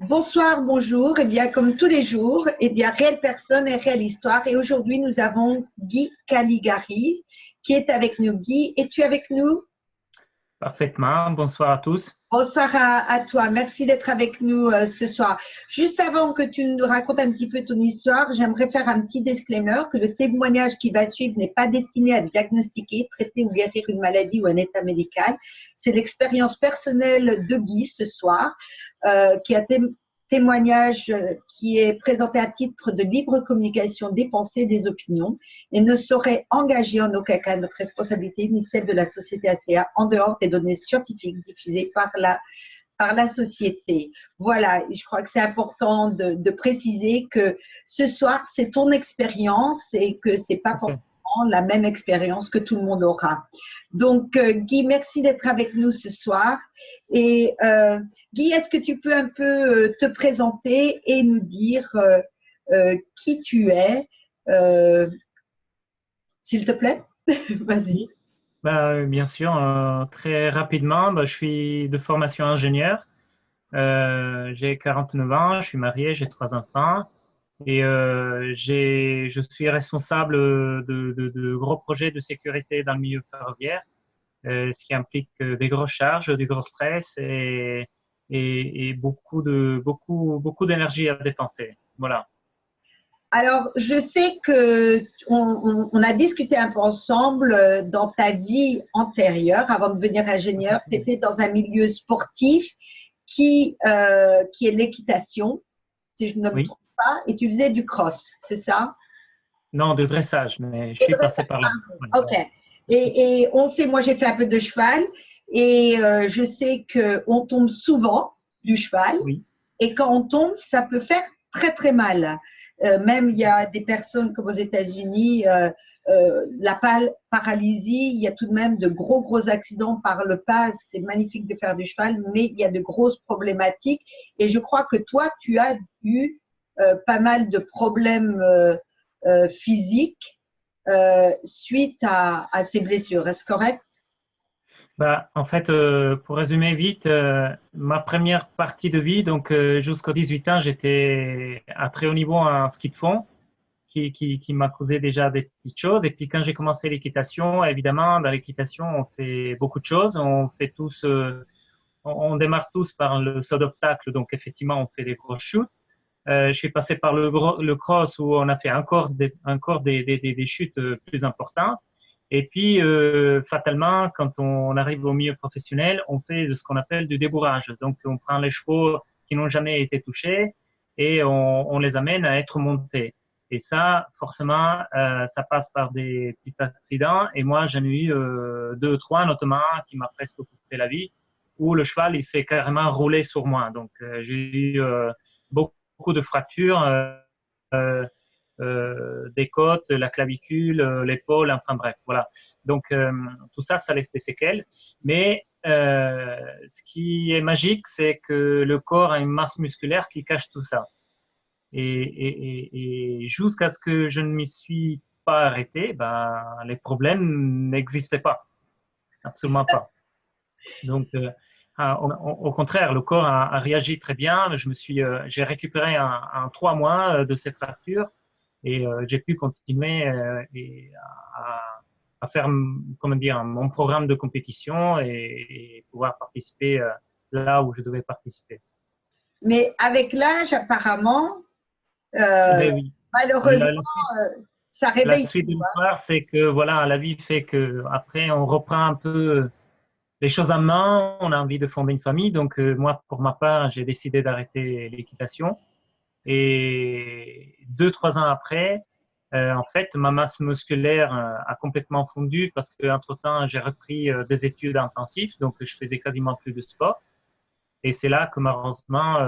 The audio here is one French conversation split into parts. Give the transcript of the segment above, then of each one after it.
Bonsoir, bonjour. Eh bien, comme tous les jours, réelle personne et réelle histoire. Et aujourd'hui, nous avons Guy Caligari qui est avec nous. Guy, es-tu avec nous? Parfaitement. Bonsoir à tous. Bonsoir à toi. Merci d'être avec nous ce soir. Juste avant que tu nous racontes un petit peu ton histoire, j'aimerais faire un petit disclaimer que le témoignage qui va suivre n'est pas destiné à diagnostiquer, traiter ou guérir une maladie ou un état médical. C'est l'expérience personnelle de Guy ce soir, qui a témoignage qui est présenté à titre de libre communication des pensées, des opinions et ne saurait engager en aucun cas notre responsabilité ni celle de la société ACA en dehors des données scientifiques diffusées par la société. Voilà, et je crois que c'est important de préciser que ce soir, c'est ton expérience et que c'est pas forcément la même expérience que tout le monde aura. Donc, Guy, merci d'être avec nous ce soir. Et Guy, est-ce que tu peux un peu te présenter et nous dire qui tu es, s'il te plaît? Vas-y. Bien sûr, très rapidement, je suis de formation ingénieur. J'ai 49 ans, je suis marié, j'ai trois enfants et je suis responsable de gros projets de sécurité dans le milieu ferroviaire, ce qui implique des grosses charges, du gros stress et beaucoup d'énergie à dépenser. Voilà. Alors, je sais que on a discuté un peu ensemble dans ta vie antérieure, avant de devenir ingénieur, tu étais dans un milieu sportif qui est l'équitation, si je ne me Oui. trompe pas, et tu faisais du cross, c'est ça? Non, de dressage, mais je De suis passé dressage, par là. pardon. Ok. Et on sait, moi j'ai fait un peu de cheval et je sais qu'on tombe souvent du cheval Oui. et quand on tombe, ça peut faire très très mal. Même il y a des personnes comme aux États-Unis, la paralysie, il y a tout de même de gros accidents par le pas. C'est magnifique de faire du cheval, mais il y a de grosses problématiques. Et je crois que toi, tu as eu pas mal de problèmes physiques suite à ces blessures. Est-ce correct? En fait, pour résumer vite, ma première partie de vie, donc jusqu'aux 18 ans, j'étais à très haut niveau en ski de fond, qui m'a causé déjà des petites choses. Et puis quand j'ai commencé l'équitation, évidemment, dans l'équitation, on fait beaucoup de choses. On fait tous, on démarre tous par le saut d'obstacle, donc effectivement, on fait des gros shoots. Je suis passé par le cross où on a fait encore des chutes plus importantes. Et puis, fatalement, quand on arrive au milieu professionnel, on fait de ce qu'on appelle du débourrage. Donc, on prend les chevaux qui n'ont jamais été touchés et on les amène à être montés. Et ça, forcément, ça passe par des petits accidents. Et moi, j'en ai eu deux, trois, notamment, qui m'a presque coûté la vie, où le cheval, il s'est carrément roulé sur moi. Donc, j'ai eu beaucoup de fractures. Des côtes, la clavicule, l'épaule, enfin bref, voilà. Donc tout ça, ça laisse des séquelles. Mais ce qui est magique, c'est que le corps a une masse musculaire qui cache tout ça. Et jusqu'à ce que je ne m'y suis pas arrêté, les problèmes n'existaient pas, absolument pas. Donc au contraire, le corps a réagi très bien. J'ai récupéré en 3 mois de ces fractures et j'ai pu continuer à faire, comment dire, mon programme de compétition et pouvoir participer là où je devais participer. Mais avec l'âge, apparemment, Eh euh, ben oui. malheureusement, La, la suite, ça la réveille suite de tout, hein. l'histoire, c'est que voilà, la vie fait que après on reprend un peu les choses en main, on a envie de fonder une famille. Donc moi, pour ma part, j'ai décidé d'arrêter l'équitation. Et 2, 3 ans après, en fait, ma masse musculaire a complètement fondu parce qu'entre-temps, j'ai repris des études intensives, donc je faisais quasiment plus de sport. Et c'est là que malheureusement,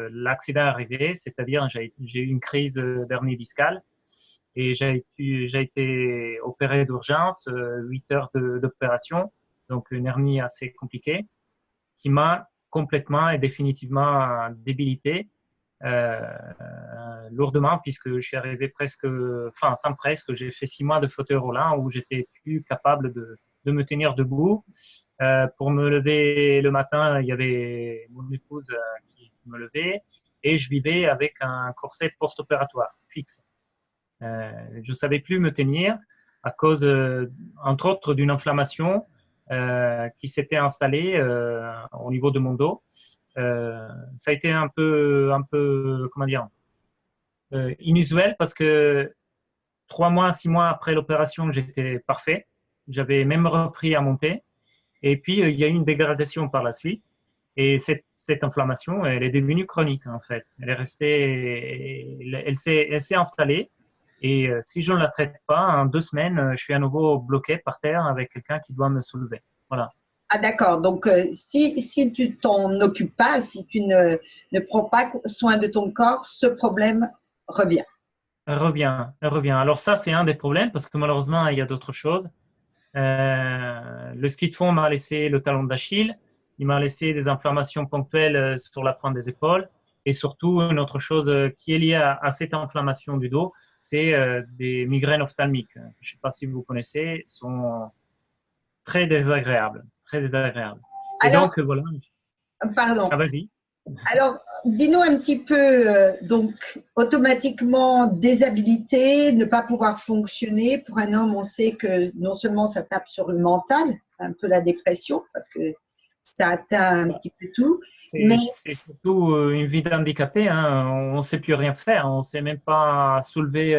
l'accident est arrivé, c'est-à-dire j'ai eu une crise d'hernie discale et j'ai été opéré d'urgence, 8 heures d'opération, donc une hernie assez compliquée qui m'a complètement et définitivement débilité lourdement puisque je suis arrivé presque, enfin sans presque, j'ai fait 6 mois de fauteuil roulant où j'étais plus capable de me tenir debout. Pour me lever le matin, il y avait mon épouse qui me levait. et je vivais avec un corset post-opératoire fixe. Je ne savais plus me tenir à cause, entre autres, d'une inflammation qui s'était installée au niveau de mon dos. Ça a été un peu, comment dire, inusuel parce que 3 mois, 6 mois après l'opération, j'étais parfait. J'avais même repris à monter. Et puis, il y a eu une dégradation par la suite. Et cette inflammation, elle est devenue chronique, en fait. Elle est restée, elle s'est installée. Et si je ne la traite pas, en 2 semaines, je suis à nouveau bloqué par terre avec quelqu'un qui doit me soulever. Voilà. Ah, d'accord. Donc, si tu t'en occupes pas, si tu ne prends pas soin de ton corps, ce problème revient. Elle revient, elle revient. Alors ça, c'est un des problèmes parce que malheureusement, il y a d'autres choses. Le ski de fond m'a laissé le talon d'Achille. Il m'a laissé des inflammations ponctuelles sur la pointe des épaules. Et surtout, une autre chose qui est liée à cette inflammation du dos, c'est des migraines ophtalmiques. Je ne sais pas si vous connaissez, sont très désagréables, très désagréables. Et Alors, donc, voilà. pardon. Ah, vas-y. Alors, dis-nous un petit peu, donc, automatiquement déshabilité, ne pas pouvoir fonctionner. Pour un homme, on sait que non seulement ça tape sur le mental, un peu la dépression, parce que ça atteint un petit peu tout, mais C'est surtout une vie d'handicapé. Hein. On ne sait plus rien faire. On ne sait même pas soulever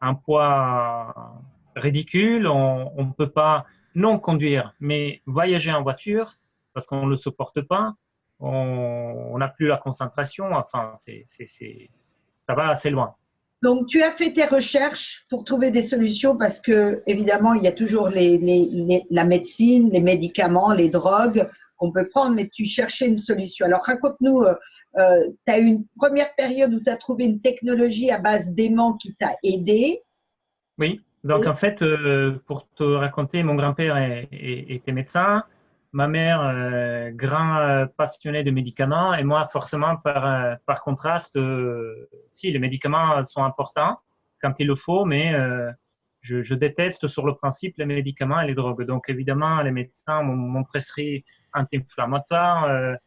un poids ridicule. On ne peut pas non conduire, mais voyager en voiture parce qu'on ne le supporte pas. On n'a plus la concentration. Enfin, ça va assez loin. donc tu as fait tes recherches pour trouver des solutions parce que, évidemment, il y a toujours la médecine, les médicaments, les drogues qu'on peut prendre, mais tu cherchais une solution. Alors, raconte-nous, tu as eu une première période où tu as trouvé une technologie à base d'aimant qui t'a aidé. Oui, donc en fait, pour te raconter, mon grand-père était médecin, ma mère, grand passionné de médicaments, et moi, forcément, par contraste, si les médicaments sont importants quand il le faut, mais je déteste sur le principe les médicaments et les drogues. Donc évidemment, les médecins m'ont prescrit anti-inflammatoires,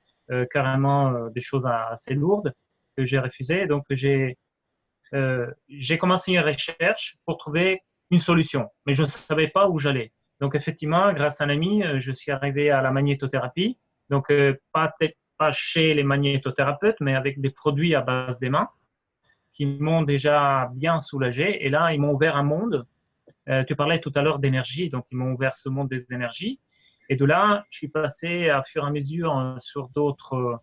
carrément des choses assez lourdes que j'ai refusées. Donc j'ai commencé une recherche pour trouver une solution, mais je ne savais pas où j'allais. Donc, effectivement, grâce à un ami, je suis arrivé à la magnétothérapie. Donc, pas chez les magnétothérapeutes, mais avec des produits à base d'aimants qui m'ont déjà bien soulagé. Et là, ils m'ont ouvert un monde. Tu parlais tout à l'heure d'énergie, donc ils m'ont ouvert ce monde des énergies. Et de là, je suis passé à fur et à mesure sur d'autres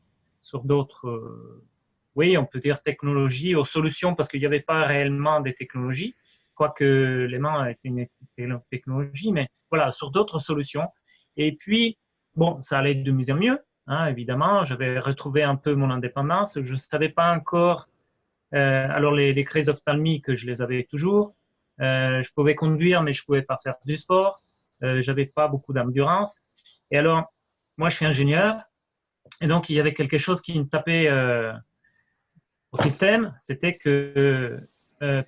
oui, on peut dire technologie aux solutions parce qu'il n'y avait pas réellement des technologies, quoique l'aimant est une technologie, mais voilà, sur d'autres solutions. Et puis, bon, ça allait de mieux en mieux, hein, évidemment. J'avais retrouvé un peu mon indépendance. Je ne savais pas encore. Alors, les crises ophtalmiques, je les avais toujours. Je pouvais conduire, mais je ne pouvais pas faire du sport. J'avais pas beaucoup d'endurance. Et alors, moi, je suis ingénieur. Et donc, il y avait quelque chose qui me tapait au système, c'était que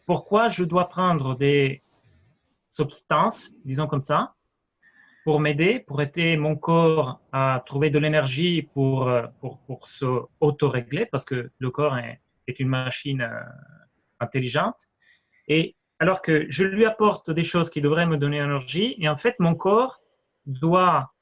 pourquoi je dois prendre des substances, disons comme ça, pour m'aider, pour aider mon corps à trouver de l'énergie pour se auto-régler, parce que le corps est une machine intelligente. Et alors que je lui apporte des choses qui devraient me donner énergie, et en fait, mon corps doit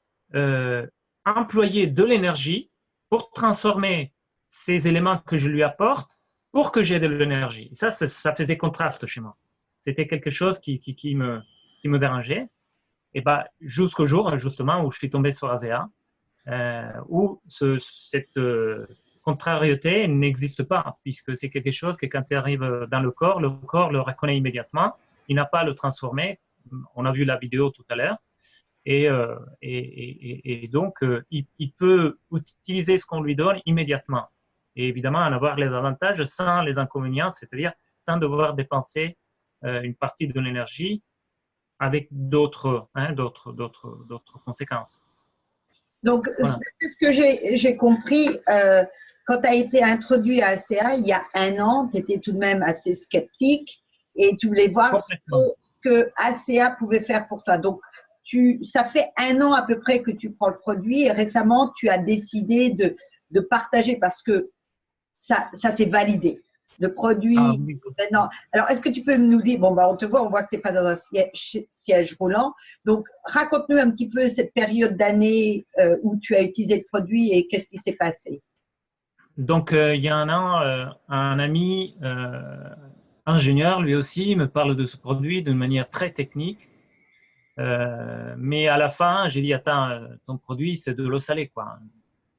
employer de l'énergie pour transformer ces éléments que je lui apporte pour que j'ai de l'énergie. Ça faisait contraste chez moi. C'était quelque chose qui me dérangeait. Et bah, jusqu'au jour, justement, où je suis tombé sur ASEA, où cette contrariété n'existe pas, puisque c'est quelque chose que quand tu arrives dans le corps le reconnaît immédiatement. Il n'a pas à le transformer. On a vu la vidéo tout à l'heure. Et donc, il peut utiliser ce qu'on lui donne immédiatement. Et évidemment, en avoir les avantages sans les inconvénients, c'est-à-dire sans devoir dépenser une partie de l'énergie avec d'autres conséquences. Donc, Voilà. c'est ce que j'ai compris. Quand tu as été introduit à ACA il y a un an, tu étais tout de même assez sceptique et tu voulais voir ce que ACA pouvait faire pour toi. Donc, ça fait un an à peu près que tu prends le produit et récemment, tu as décidé de partager parce que ça c'est validé. Le produit, Oui. maintenant. Alors, est-ce que tu peux nous dire, bon, bah, on te voit, on voit que tu n'es pas dans un siège roulant. Donc, raconte-nous un petit peu cette période d'année où tu as utilisé le produit et qu'est-ce qui s'est passé. Donc, il y a un an, un ami ingénieur, lui aussi, me parle de ce produit d'une manière très technique. Mais à la fin, j'ai dit, attends, ton produit, c'est de l'eau salée, quoi.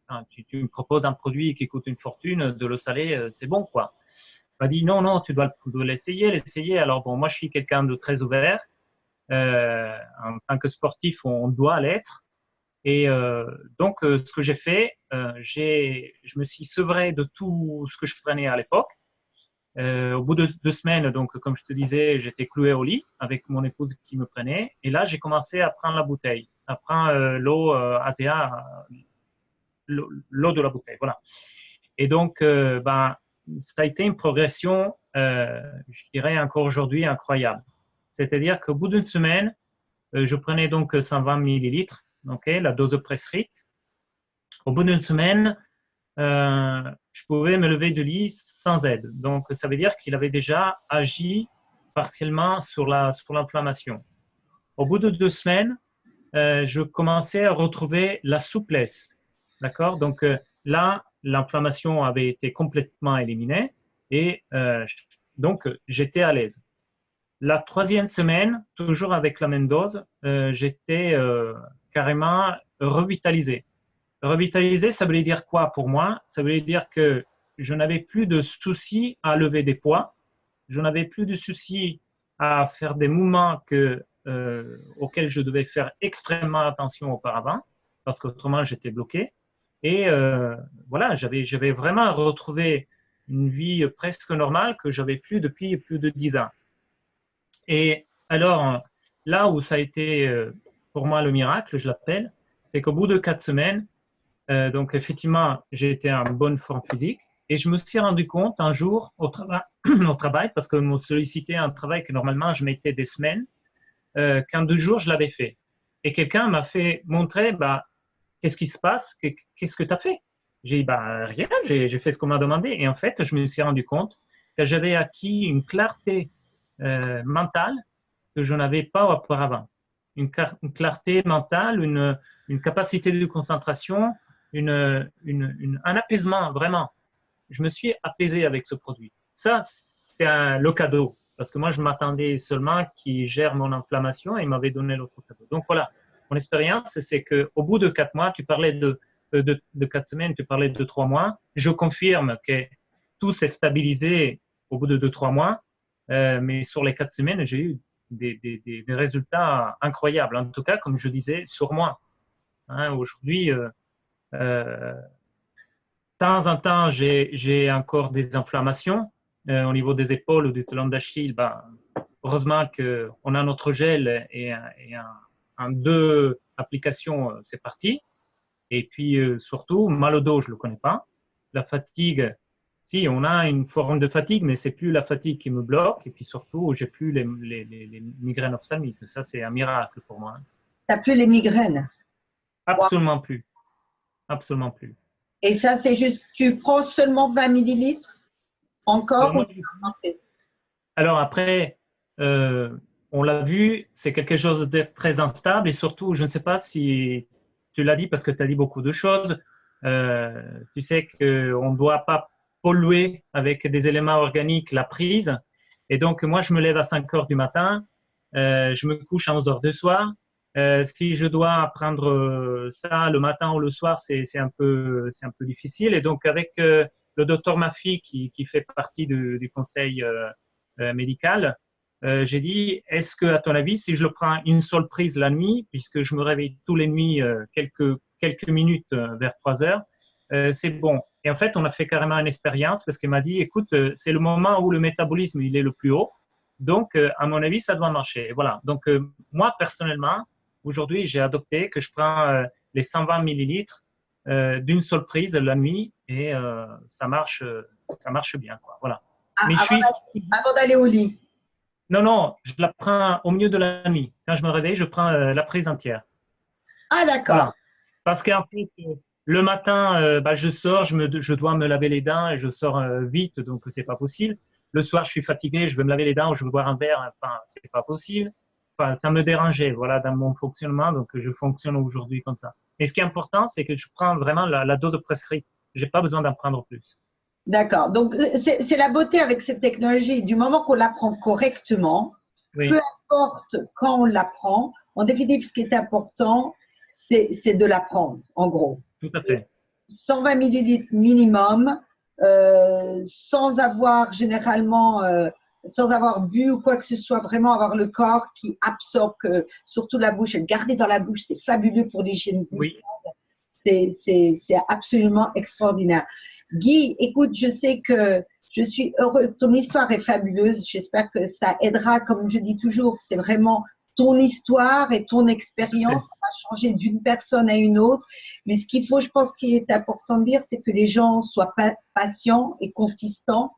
Hein, tu me proposes un produit qui coûte une fortune, de l'eau salée, c'est bon, quoi. Il m'a dit, non, non, tu dois l'essayer. Alors, bon, moi, je suis quelqu'un de très ouvert. En tant que sportif, on doit l'être. Et donc, ce que j'ai fait, je me suis sevré de tout ce que je prenais à l'époque. Au bout de 2 semaines, donc, comme je te disais, j'étais cloué au lit avec mon épouse qui me prenait. Et là, j'ai commencé à prendre la bouteille, à prendre l'eau ASEA, l'eau de la bouteille. Voilà. Et donc, ben, ça a été une progression, je dirais encore aujourd'hui, incroyable. C'est-à-dire qu'au bout d'une semaine, je prenais donc 120 millilitres, okay, la dose prescrite. Au bout d'une semaine, je pouvais me lever du lit sans aide. Donc, ça veut dire qu'il avait déjà agi partiellement sur l'inflammation. Au bout de 2 semaines, je commençais à retrouver la souplesse. D'accord? Donc, là, l'inflammation avait été complètement éliminée et donc, j'étais à l'aise. La 3e semaine, toujours avec la même dose, j'étais carrément revitalisé. Revitalisé, ça voulait dire quoi pour moi? Ça voulait dire que je n'avais plus de soucis à lever des poids, je n'avais plus de soucis à faire des mouvements auxquels je devais faire extrêmement attention auparavant, parce qu'autrement j'étais bloqué. Et voilà, j'avais vraiment retrouvé une vie presque normale que j'avais plus depuis plus de 10 ans. Et alors, là où ça a été pour moi le miracle, je l'appelle, c'est qu'au bout de 4 semaines, donc effectivement, j'étais en bonne forme physique et je me suis rendu compte un jour au travail, parce que me sollicitait un travail que normalement je mettais des semaines, qu'en 2 jours je l'avais fait. Et quelqu'un m'a fait montrer, bah, qu'est-ce qui se passe, qu'est-ce que tu as fait? J'ai dit, bah, rien, j'ai fait ce qu'on m'a demandé. Et en fait, je me suis rendu compte que j'avais acquis une clarté mentale que je n'avais pas auparavant. Une clarté mentale, une capacité de concentration, un apaisement, vraiment. Je me suis apaisé avec ce produit. Ça, c'est le cadeau. Parce que moi, je m'attendais seulement qu'il gère mon inflammation et il m'avait donné l'autre cadeau. Donc voilà, mon expérience, c'est qu'au bout de 4 mois, tu parlais de 4 semaines, tu parlais de 3 mois. Je confirme que tout s'est stabilisé au bout de 2, 3 mois. Mais sur les 4 semaines, j'ai eu des résultats incroyables. En tout cas, comme je disais, sur moi. Hein, aujourd'hui, de temps en temps, j'ai encore des inflammations au niveau des épaules ou du talon d'Achille. Ben, heureusement qu'on a notre gel et en 2 applications, c'est parti. Et puis surtout, mal au dos, je ne le connais pas. La fatigue, si, on a une forme de fatigue, mais c'est plus la fatigue qui me bloque. Et puis surtout, j'ai plus les migraines ophtalmiques. Ça, c'est un miracle pour moi. Tu n'as plus les migraines? Absolument plus. Absolument plus. Et ça, c'est juste, tu prends seulement 20 millilitres encore ou tu as augmenté? Alors après, on l'a vu, c'est quelque chose de très instable et surtout, je ne sais pas si tu l'as dit parce que tu as dit beaucoup de choses. Tu sais qu'on ne doit pas polluer avec des éléments organiques la prise. Et donc, moi, je me lève à 5 heures du matin, je me couche à 11 heures du soir. Si je dois prendre ça le matin ou le soir, c'est un peu difficile. Et donc, avec le docteur Mafi qui fait partie du conseil médical, j'ai dit, est-ce que, à ton avis, si je le prends une seule prise la nuit, puisque je me réveille tous les nuits quelques minutes vers 3 heures, c'est bon. Et en fait, on a fait carrément une expérience parce qu'elle m'a dit, écoute, c'est le moment où le métabolisme il est le plus haut. Donc, à mon avis, ça doit marcher. Voilà. Donc, moi, personnellement, aujourd'hui, j'ai adopté que je prends les 120 millilitres d'une seule prise la nuit et ça marche bien, quoi. Voilà. Mais avant d'aller au lit? Non, non, je la prends au milieu de la nuit. Quand je me réveille, je prends la prise entière. Ah, d'accord. Voilà. Parce qu'en fait, Le matin, je sors, je dois me laver les dents et je sors vite, donc c'est pas possible. Le soir, je suis fatigué, je veux me laver les dents ou je veux boire un verre, enfin, c'est pas possible. Enfin, ça me dérangeait, voilà, dans mon fonctionnement, donc je fonctionne aujourd'hui comme ça. Et ce qui est important, c'est que je prends vraiment la dose prescrite. J'ai pas besoin d'en prendre plus. D'accord. Donc, c'est la beauté avec cette technologie. Du moment qu'on l'apprend correctement, peu Oui, importe quand on l'apprend, en définitive, ce qui est important, c'est de l'apprendre, en gros. tout à fait. 120 millilitres minimum, sans avoir généralement, sans avoir bu ou quoi que ce soit, vraiment avoir le corps qui absorbe, surtout la bouche, et le garder dans la bouche, c'est fabuleux pour l'hygiène buccale. Oui, C'est absolument extraordinaire. Guy, écoute, je sais que je suis heureuse, ton histoire est fabuleuse, j'espère que ça aidera, comme je dis toujours, c'est vraiment ton histoire et ton expérience, ça va changer d'une personne à une autre, mais ce qu'il faut, je pense, qu'il est important de dire, c'est que les gens soient patients et consistants.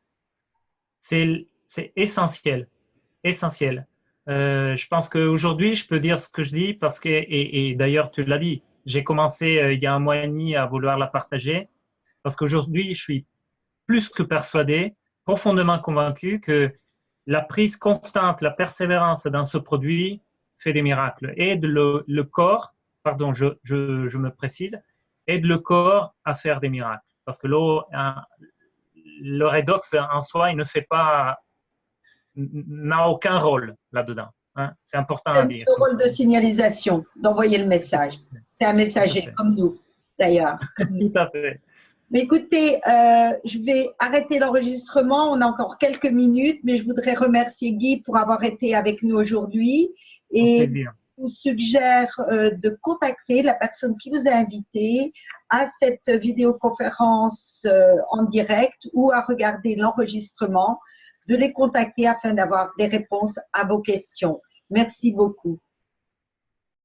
c'est essentiel, essentiel. Je pense qu'aujourd'hui, je peux dire ce que je dis parce que, et d'ailleurs, tu l'as dit, j'ai commencé il y a un mois et demi à vouloir la partager parce qu'aujourd'hui, je suis plus que persuadé, profondément convaincu que la prise constante, la persévérance dans ce produit fait des miracles. Aide le corps, pardon, je me précise, aide le corps à faire des miracles. Parce que le redox en soi, il ne fait pas, n'a aucun rôle là-dedans. Hein. C'est important C'est à dire. le rôle de signalisation, d'envoyer le message. C'est un Tout à messager, fait. comme nous, d'ailleurs. Tout à fait. Mais écoutez, je vais arrêter l'enregistrement. On a encore quelques minutes, mais je voudrais remercier Guy pour avoir été avec nous aujourd'hui. Au Et plaisir. je vous suggère de contacter la personne qui vous a invité à cette vidéoconférence en direct ou à regarder l'enregistrement, de les contacter afin d'avoir des réponses à vos questions. Merci beaucoup.